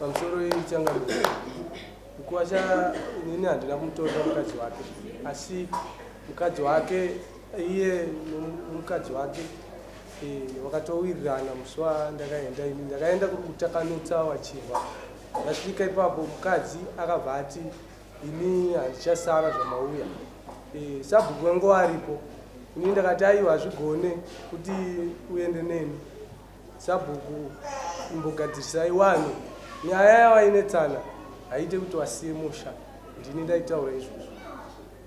pamusoro wechangamiro kukwasha inini handina kumutora mukadzi wake, asi mukadzi wake iye nomukadzi wake wakatowirirana musi wandakaenda ini ndakaenda kuri kutakanutsa wachirwa. Ndasvika ipapo mukadzi akabva ati ini handichasara zvamauya. Sabhuku wangu aripo, ini ndakati aiwa hazvigone kuti uende neni. Sabhuku imbogadzirisai wanhu, nyaya yavainetsana haite kuti wasiye musha, ndini ndaitaura izvozvo.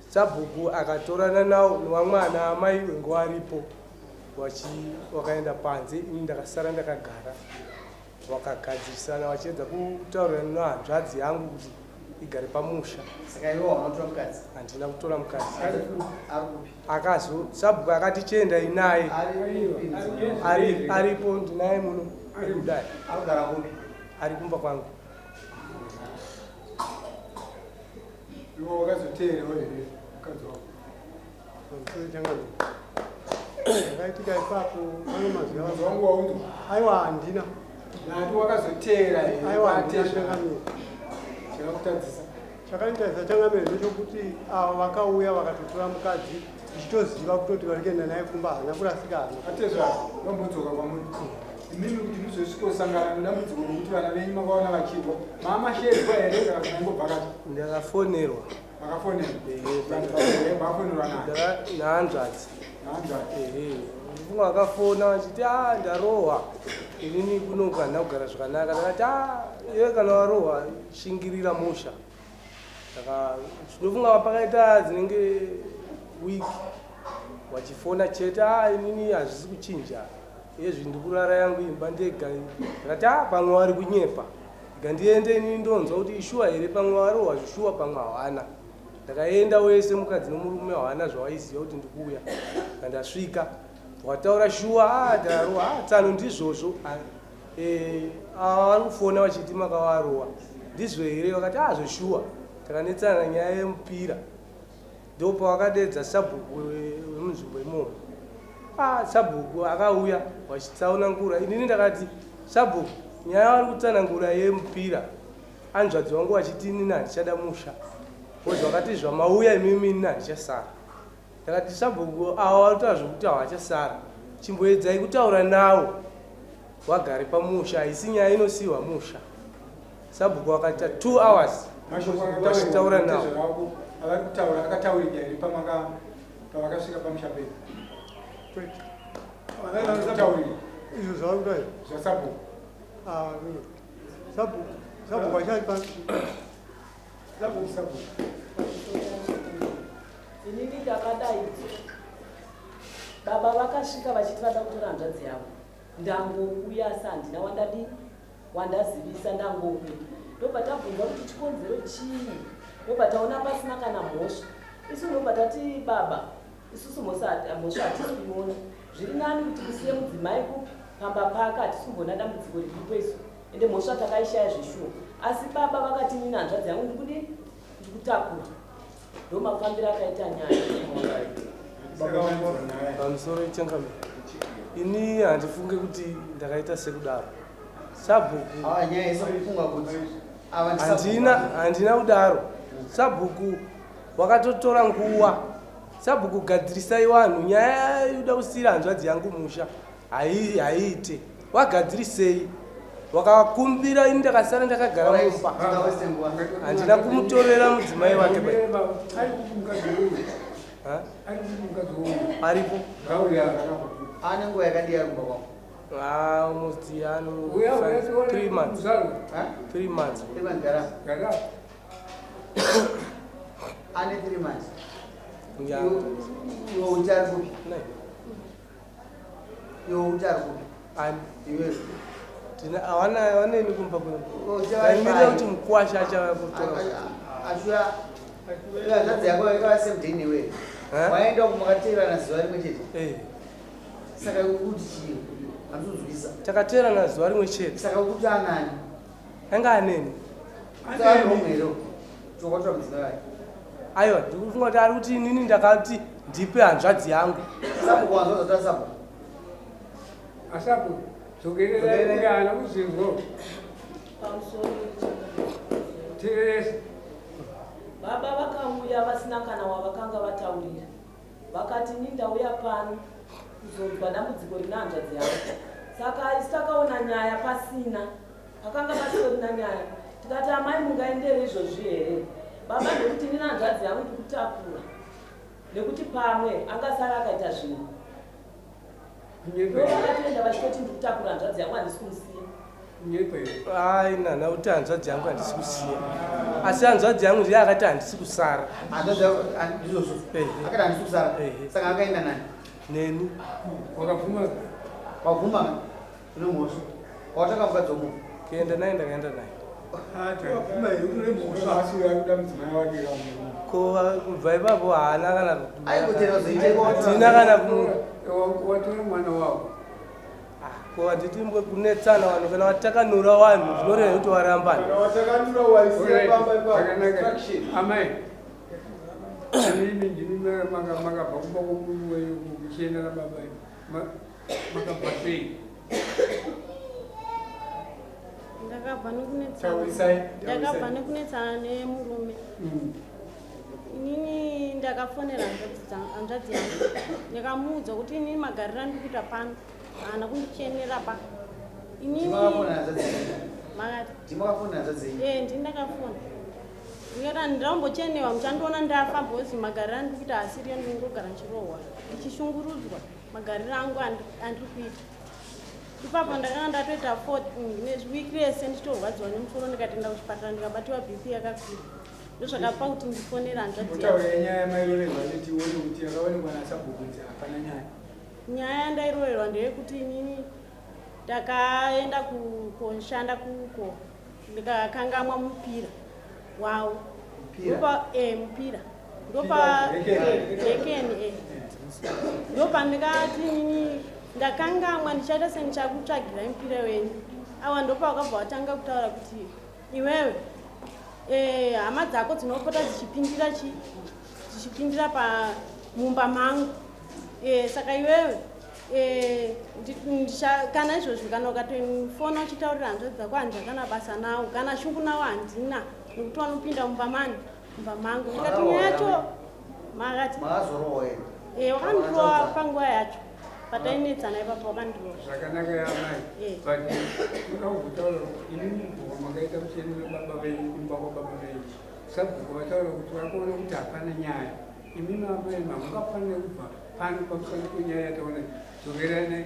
Sabhuku akatorana nawo nevamwe ana amai wengu aripo wakaenda panze, ini ndakasara ndakagara. Wakagadzirisana vachiedza kutaurirana nehanzvadzi yangu kuti igare pamusha. Saka iwe wakatora mukadzi? Handina kutora mukadzi. Akazo Sabhuku akati chiendai naye. Aripo, ndinaye muno ari kudai. Akagara kupi? Ari kumba kwangu. Iwe wakazoteerewo here mukadzi wako? Akaitika ipapo pane mazuva mukadzi wangu waundo? Aiwa handina. Nati wakazoteera here? Aiwa handina changamiro. Chakakutadzisa? Chakanditadzisa changamiro ndechokuti ava vakauya vakatotora mukadzi tichitoziva kutoti vari kuenda naye kumba hana kurasika hana. Atezva vambodzoka kwamuri. Imimi kuti muzosvikosangana nedambudziko rokuti vana venyu makaona vachirwa. Mamasherwa here kana kuti mangobvakata? Ndakafonerwa. Makafonerwa? Makafonerwa nahanzvadzi. Nahanzvadzi? Umwe akafona vachiti ndarohwa, inini kunoku handina kugara zvakanaka. Ndakati iwe kana warohwa shingirira musha. Saka zvinofunga pakaita dzinenge wiki wachifona chete inini hazvisi kuchinja. Izvi ndikurara yangu imba ndega. Ndakati pamwe vari kunyepa. Ndikandiende inini ndonzwa kuti ishuwa here pamwe warohwa zvishuwa pamwe hawana. Ndakaenda wese mukadzi nomurume hawana zvawaiziva kuti ndikuuya. Ndasvika wataura shuwa ndarohwa tsano ndizvozvo. Vari kufona vachiti makavarohwa ndizvo here? Vakati zveshuwa. Takanetsana nyaya yemupira, ndopa wakadedza Sabhuku wemunzvimbo imomo. Sabhuku akauya wachitsaunangura. Inini ndakati Sabhuku, nyaya vari kutsanangura yemupira, hanzvadzi wangu wachiti inini handichada musha. Bhozi wakati zvamauya imimi inini handichasara. Ndakati Sabhuku ava vari kutaura zvokuti havachasara, chimboedzai kutaura nawo wagare pamusha, haisi nyaya inosiyiwa musha. Sabhuku wakaita 2 hours tachitaura nawo. Avari kutaura akataurika here pavakasvika pamusha pedu? Vakataurika Izvo zvauri zvasabhuku? Sabhuku achari pasi. Sabhuku. Inini ndakadai baba vakasvika vachiti vada kutora hanzvadzi yavo. Ndangouya handina wandazivisa ndangouya. Ndobva tabvunza kuti chikonzero chii? Ndobva taona pasina kana mhosva. Isu ndobva tati baba, isusu mhosva hatisi kuiona. Zviri nani kuti kusiye mudzimai pamba pake, hatisi kumbona dambudziko riripo isu. Ende mhosva takaishaya zveshuwa. Asi baba vakati inini hanzvadzi yangu ndikutakura. Ndomafambiro akaita nyaya. Pamusoro wechangamiro, ini handifunge kuti ndakaita sekudaro. Sabhuku handina kudaro. Sabhuku wakatotora nguva. Sabhuku gadzirisai wanhu, nyaya yoda kusiyira hanzvadzi yangu musha haiite. Wagadzirisei, wakakumbira. Ini ndakasara ndakagara mumba, handina kumutorera mudzimai wake. Aripo ane nguva yakadii ari kumba kwako? almost 3 months. 3 months. Ane 3 months. Yeah. Iwe uchari kupi? Iwe uchari kupi? Iwe hawaneni kumba kuno. Aimira kuti mukwasha achava kutora. Ashua hanzvadzi yako yakava semudhini iwe. Waenda kumakateerana zuva rimwe chete? Saka kuti chii? Handizozwisa. Takateerana zuva rimwe chete. Saka kuti anani? Anga aneni. Saka ari homwero. Chokotora mudzimai wake. aiwa ndikufunga kuti ari kuti inini ndakati ndipe hanzvadzi yangu Sabu wanzo zotora sabu. Asapo zogerera ana kuzingo pamusoro tirese baba vakauya vasina kana wavakanga vataurira vakati ni ndauya pano kuzonzwa dambudziko rina hanzvadzi yavo saka isi takaona nyaya pasina pakanga pasina nyaya tikati amai mungaendere izvozvi here baba nekuti nina hanzvadzi yangu ndikutakura nekuti pamwe angasara akaita zvinhu ndovakatoenda vachitoti ndikutakura hanzvadzi yangu handisi kumusiya ai nana kuti hanzvadzi yangu handisi kusiya asi hanzvadzi yangu ndiye akati handisi kusara Ndizvo. Akati handisi kusara. Saka akaenda nani? neni wakabvuma Wabvuma nomosho. Wataka mukadzi womunhu. kuenda naye ndakaenda naye asikuda mudzimai wake ko kubva ipapo haana kana Aikutera kuzoita tina kana watora mwana wako ko handiti kunetsana vanhu kana watakanura vanhu zvinoreva kuti warambana zvakanaka amai inini ndini makabva kumba kwomunu wenyu kuchienda nababa makabva sei ndakabva nekunetsana nemurume inini ndakafonera hanzvadzi yangu ndikamuudza kuti inini magariro andikuita pano haana kundichenera pa inini ndini ndakafona ndikati ndambochenewa muchandiona ndafa bhozi magariro andikuita asiriyo ndingogara nchirohwa ndichishungurudzwa magariro angu andiri kuita ipapo ndakanga ndatoita wiki rese ndichitorwadziwa nemusoro ndikatenda kuchipatara ndikabatiwa bp yakakwira ndozvakapa kuti ndifonera hanzvadzi nyaya mairoverwa netione kuti yakaonekwa nasabhuku kuti hapana nyaya nyaya yandairoverwa ndeyekuti inini ndakaenda kushanda kuko ndikakangamwa mupira wawo mupira ndopavhekeni ndopandikati inini ndakangamwa ndichaita sendichakutsvagirai mupira wenyu awa ndopa wakabva watanga kutaura kuti iwewe hama dzako dzinopota dzichipindira pamumba mangu saka iwewe kana izvozvo kana ukatonifona uchitaurira hanzvadzi dzako handizakana basa nawo kana shungu nawo handina nekuti wanopinda mumba mangu ndikati nyaya yacho makati wakandirowa panguva yacho patainetsana ipapo wakandirowa zvakanaka yamai but uda kutaura inini makaita mucheni webaba venyu kumba kwababa venyu sabhuku vataura kuti vakaona kuti hapana nyaya imimi amai hamungafanire kubva pano pamusana penyaya yataona dzokerai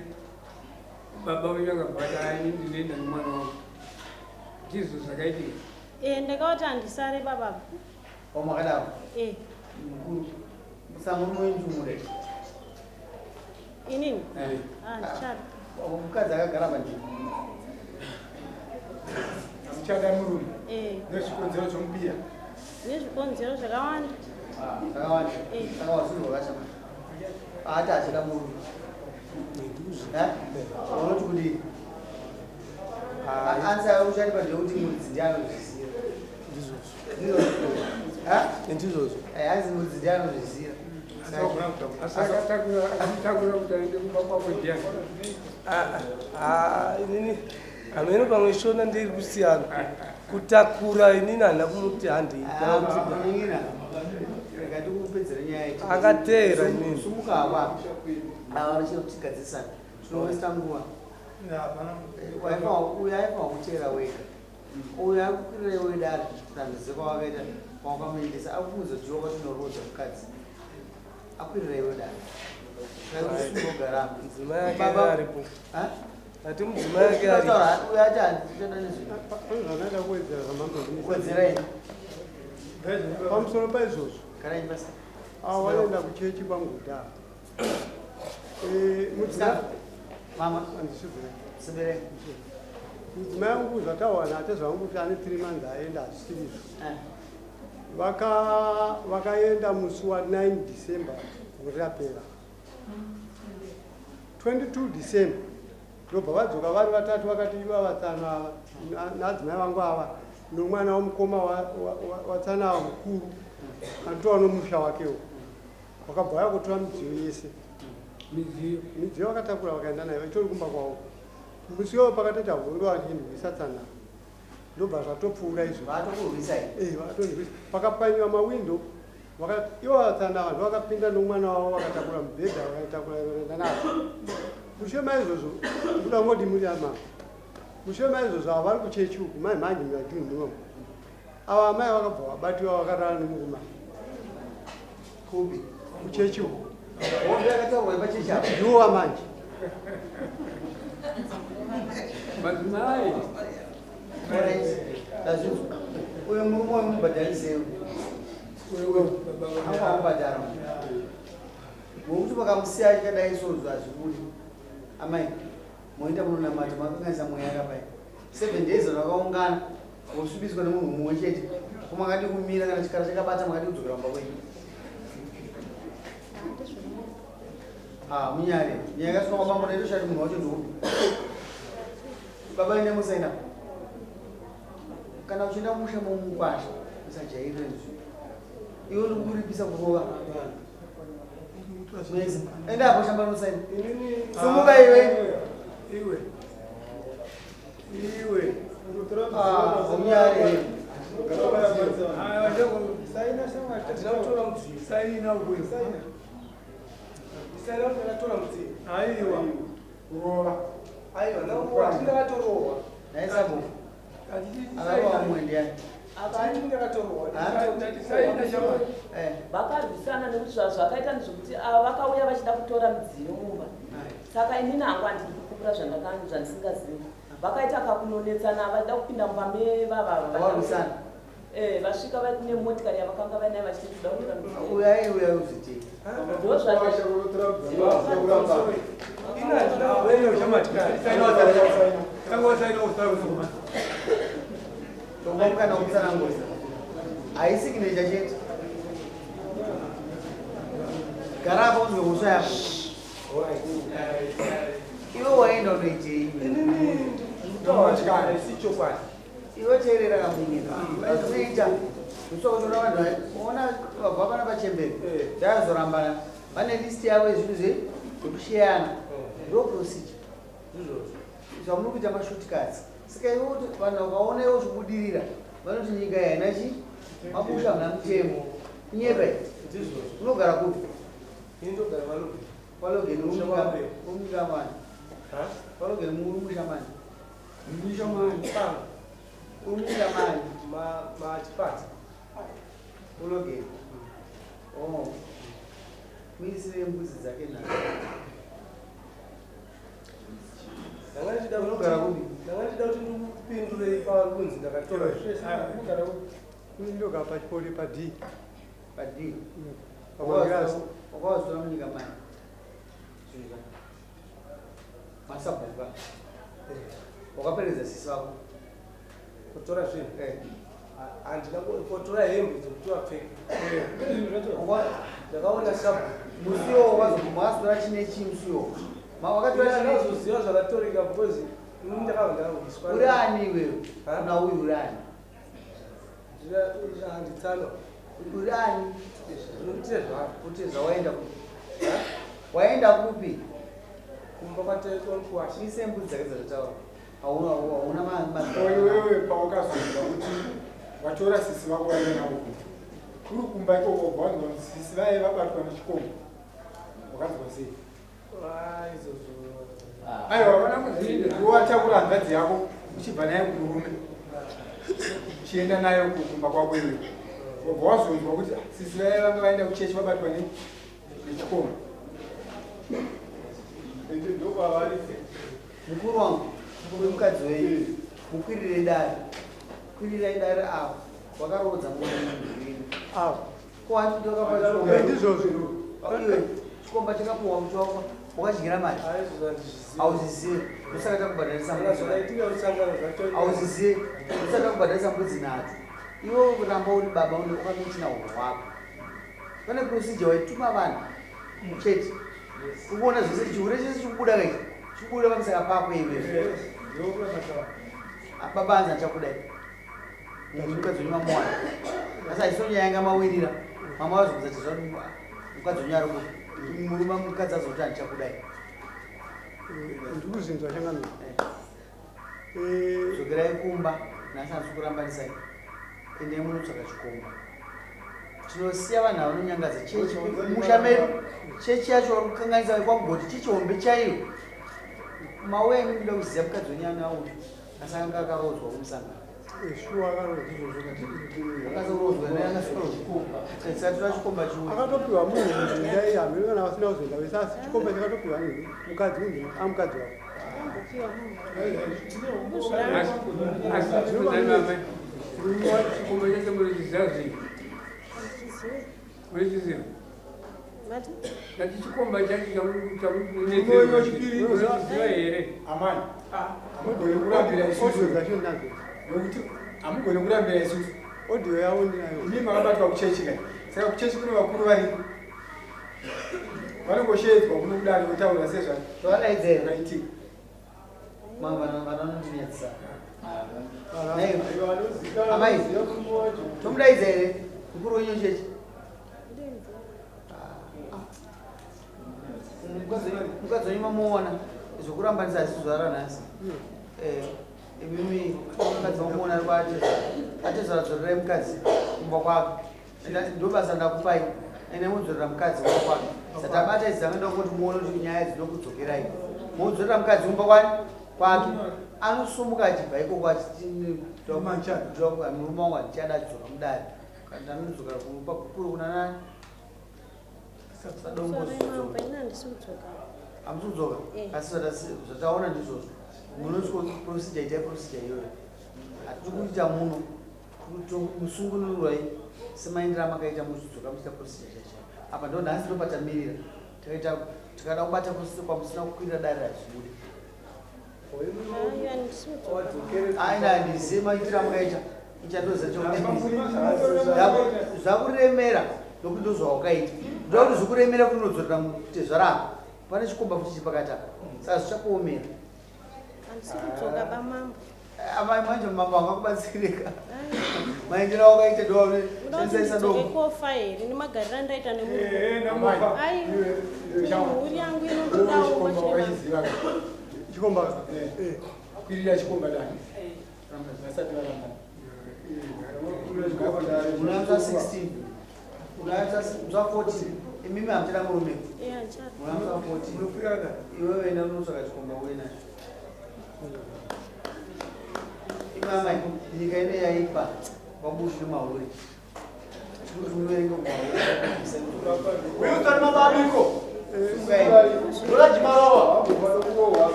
baba venyu akabvata aini ndinoenda nemwana wangu ndizvo zvakaitika ndakauti handisare bababa makadaro samurume wenjumure inini ndichada mukadzi akagara panzvimbo amuchada murume nezvikonzero zvomubira nezvikonzero zvakawanda saka wasunhu wakashama ati achida murume unoti kudii ansa uchatipa ndekuti muridzi ndianozviziva ndizvozvo hanzi muridzi ndianozviziva asitakura kuti aende kumba kwako ndiani inini hameno pamwe shona ndiri kusiyana kutakura inini handina kumuti handei ikatikuupedzera nyaya akateera inini sumuka apa avanochinotigadzisana tinovesta nguva uyo aifanwa kuteera wega uyo akukwirirai wedari tandiziva kwawakaita kwawakamuendesa akuudza kuti wakatinorodza mukadzi akwirirai wedari mudzimai yake aripo ati mudzimai yake aripo uyo ati handichada zvakaita kuwedzera wedzerai pamusoro paizvozvo garai basa wanoenda kuchechi panguta mama andisibirei siberei mudzimai angu zvatawana atezvangu kuti ane 3 months aenda hazvisirizo vakaenda musi wa9 December gore rapera 22 December ndobva vadzoka vari vatatu vakati iva vatano ava nadzimai vangu ava nomwana womukoma watsanawa mukuru antowa nomusha wakewo wakabva yakutora midziyo yese midziyo wakatakura wakaenda nayo itori kumba kwavo musiwo pakatoita hondo vachindirwisa tsana ndobva zvatopfuura izvo vatondirwisa pakapanyiwa mawindo ivo vatsana vanhu vakapinda nomwana wavo vakatakura mubhedha vakaitakura vaenda navo mushure maizvozvo kuda ngodi muri ama mushure maizvozvo ava vari kuchechi uku mai manje muyajuni munomo ava amai vakabva vabatiwa vakarara nemuruma kuchechi uku ndiwo vamanje madzimai uyo murume wemubhadhariseu akamubhadhara ngokuti vakamusiya achikadai izvozvo hazvikudi amai moita munonamata makanganisa mweya akapai 7 days vakaungana vosvibiswa nemunhu mumwe chete komakadi kumira kana chikara chakabata makadi kudzokera mumba kwenyu munyare nyaya yakasvika kwamambo naitoshati munhu wacho ndoupi baba ine musaina kana uchienda musha momukwasha usajairire nzvi iwe ndikuripisa kurova enda apo shamba nosaina sumuka iwe munyare naisabo akavamwendiani vakarwisana nekuti zvakaita nezvekuti vakauya vachida kutora midziyo mumba saka inini hangu handiri kupupura zvandisingazivi vakaita kakunonetsana vachida kupinda mumba mevavavarwisana vasvika vaine motikari yavakanga vainayo vachida kuda kutora uyai uziti kana kutsananguza haisi kinecha chete gara apa uzwe kusva yako iwe waenda unoitei iwe teerera kamunyika azvinoita usokotora vanhu ona vabva pana pachemberi ndayazorambana vane listi yavo yezvinhu zvekusheyana ndo procedure zvamuno kuita mashotikazi saka iwe vanhu vakaona iwo zvibudirira vanoti nyika yaina chi mabusha mna mutemo inyepa unogara kupi palogeni umukamani palogeni murumushamani umushamani machipati ulogeni muisire mbuzi dzake na unogara kupi ndangandida kuti ndikupindure pakunzi ndakatora kundoga pachipori pad wakawazora munyika mani masabhuka wakaperedza sisi vako kutora zvinhu handina kutora hembe dzokuti vapfeke ndakaona sabhuku musiwo wakazora chine chi musiwo wakatozoziva zvakatorika because ini ndakavandaiswa uri ani iwewe una uyu uri ani handitsanwa uri ani unoitire zvako kuti zvawaenda waenda kupi kumba kwataitwa mukuwasha ise mbudzi dzake dzatotaura hauna wewe pawakazonga kuti watora sisi vako vaenda navo kuri kumba ikoko bvanzwa sisi vaye vabatwa nechikombo wakazwa sei aiwa vana kuzvinda iwatakura hanzvadzi yako uchibva naye kumurume uchienda nayo kukumba kwako iwe wabva wazonzwa kuti sisi vaye vanga vaenda kuchechi vabatwa nechikombo ende ndokwavari mukuru wangu mukadzi wenyu mukwirirai dare avo wakarodza muini avo kwandizvozvo chikomba chakapuwa muti wako wakadyira mari hauzizivi usaka takubhadharisa hauzizivi usaka takubhadharisa mbudzi nhatu iwo ramba uri baba ukamechina huro wako pane procedure waituma vanhu chete ukuona zvese chihure chese chikubuda kaiti chikubuda pamusaka pako iwewe babanza chakudai mukadzi wenyu mamuwana asi aisonyaya yanga mawirira mama vazokuzati zva mukadzi wenyu ari kuti murume mukadzi azoti handichakudai ndikuzinzwa changamira dzokerai kumba nhasi handisi kurambanisai endei munotsvaga chikomba tinosiya vanhu ava vanonyangadza chechi musha medu chechi yacho vari kukanganisa kwamugoti chechihombe chaiyo mauya imi kuda kuziva mukadzi wenyu anauya asi anga akarodzwa kumusangano shuwa akarodzwa akarodzwa neangasatora chikomba chiuya akatopiwa munhu ndai hamiri kana vasina kuzoenda vese asi chikomba chakatopiwa nini mukadzi unzi amukadzi wavo chikomba chacho munochiziva zvii munochiziva ngati chikomba chacho chamunochiziva here amani amugone kurambira isusu zvacho nadzo nokuti amugone kurambira isusu odiyo yavo ndinayo imi makabatwa kuchechi kai saka kuchechi kune vakuru variko vanongoshedzwa kuno kudari votaura tovadaidzera sezvaitika vanondinyadzisa amai tomudaidza here mukuru wenyu chechi mukadzi wenyu mamuona zvokurambanisa asi zvara nhasi imimi mukadzi mamuona ari kuatezvaradzorirai mukadzi kumba kwake ndobasa ndakupai ene mudzorera mukadzi kumba kwake sati abata idzanga ndokoti muone kuti nyaya dzinokudzokerai mudzorera mukadzi kumba kwake anosumuka achibva ikoko achitimurume wangu handichada achidzoka mudare kandi anodzoka pakukuru kuna nani hamuzodzoka asi zvataona ndizvozvo munoprosija itai prosija iyoyo hatiri kuita muno musungunururai semaindira makaita muzvidzoka muchita prosija chacho apa ndo nhasi ndopatamirira tikada kubata kwamusina kukwirira dare razvibude aina handizivi maitira makaita ichandoza zvakuremera nokuti ndozvawakaita ndoda kuti zvikuremera kunodzorera mutezvarako pane chikomba futi chipakati apa saka zvichakuomera amai manje mambo angakubatsirika maindira wakaita ndoaaisaisa dokofa here nemagarira ndaita nemuri yangu inobudawo chikomba kwirira chikomba dani vasati varamba munaanza 16 unaanza 14 imimi hamtira murume munaanza 14 unokwirana iwewe enda unotsvaga chikomba uenacho imama nyika ine yaipa kwabushi nemahuri kuti muverenge uyutsari mababiko ulajimarova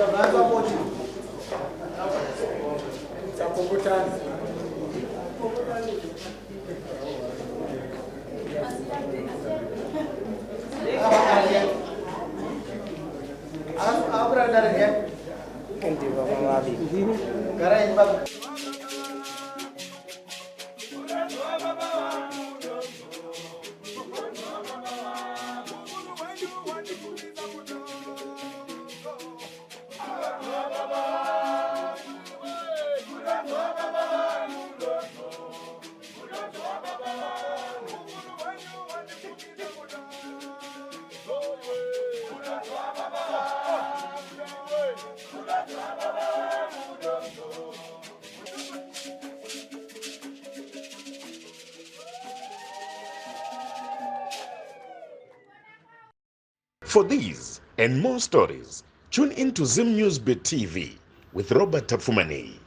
unaanza 14 tsakokotani For these and more stories, tune in to Zim News Bit TV with Robert Tafumani.